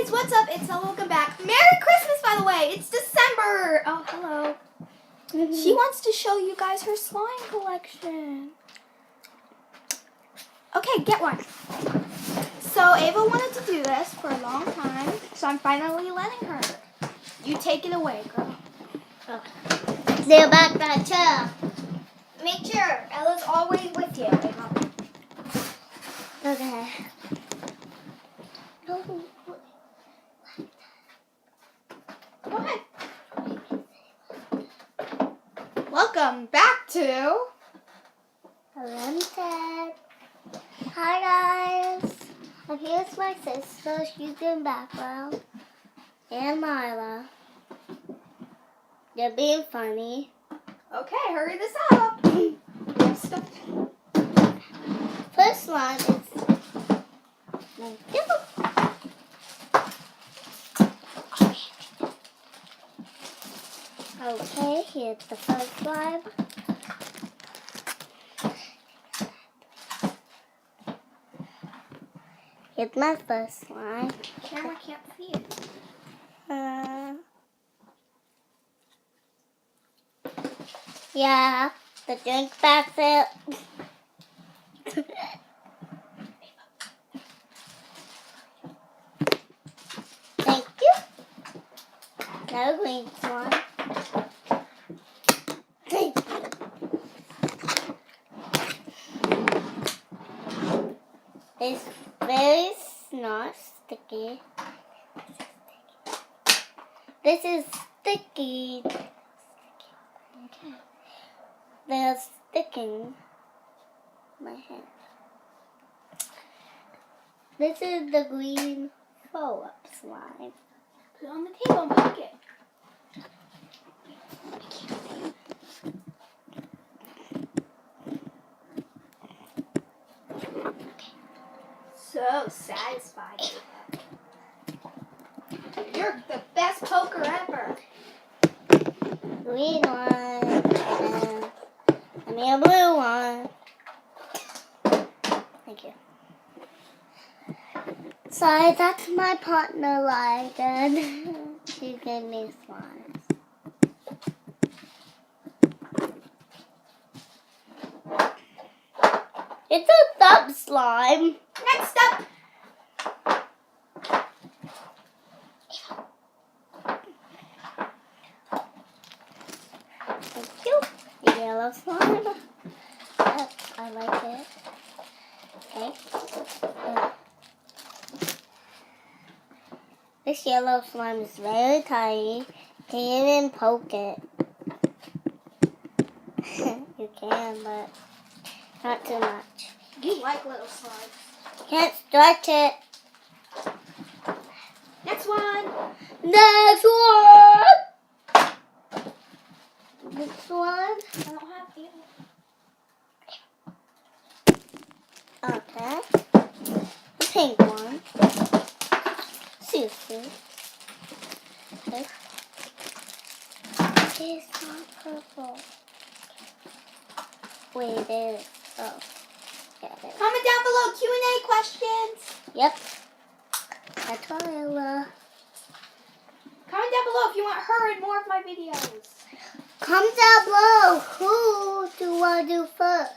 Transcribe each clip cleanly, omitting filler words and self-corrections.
guys, what's up? It's Ella. Welcome back. Merry Christmas, by the way. It's December. Oh, hello. She wants to show you guys her slime collection. Okay, get one. So Ava wanted to do this for a long time, so I'm finally letting her. You take it away, girl. Okay. They're back that chair. Make sure Ella's always with you, Ava. Okay. Go ahead. Welcome back to Limited. Hi guys. And here's my sister. She's in background. And Myla. They're being funny. Okay, hurry this up. First one is okay, here's the first slime. Here's my first slime. Camera can't see it. Yeah, the drink basket. Thank you. No green one. Thank you. It's very not sticky. This is sticky. Okay. They're sticking my hand. This is the green follow-up slime. Put it on the table and poke it. So satisfied. You're the best poker ever. Green one and a blue one. Thank you. Sorry, that's my partner, Lyden. She gave me slimes. It's a thumb slime. Next up. Thank you. The yellow slime. Yep, I like it. Okay. This yellow slime is very tiny. Can't even poke it. You can, but not too much. You like little slimes. Can't stretch it. Next one. Next one. This one. I don't have any. Okay. The pink one. Susu. Okay. It's not purple. Wait, there it is. Oh. Yeah, there. Comment down below Q&A questions. Yep. That's what I love. Comment down below if you want her in more of my videos. Comment down below. Who do you want to do first?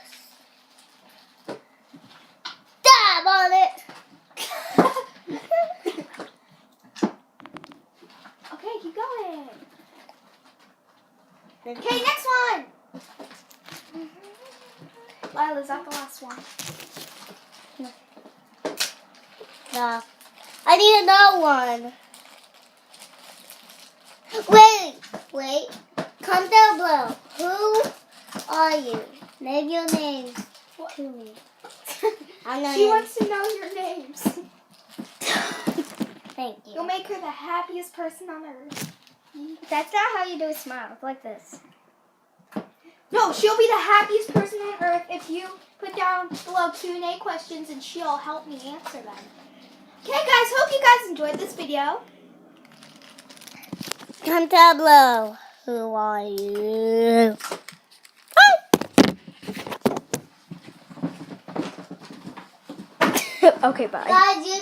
Dab on it. Okay, keep going. Okay, next one. Lila, is that the last one? No. I need another one. Wait. Come down below. Who are you? Name your names to me. I know She you. wants to know your names. Thank you. You'll make her the happiest person on earth. That's not how you do a smile. It's like this. No, she'll be the happiest person on earth if you put down below Q&A questions and she'll help me answer them. Okay, guys, hope you guys enjoyed this video. Come down below. Who are you? Okay, bye. Guys, you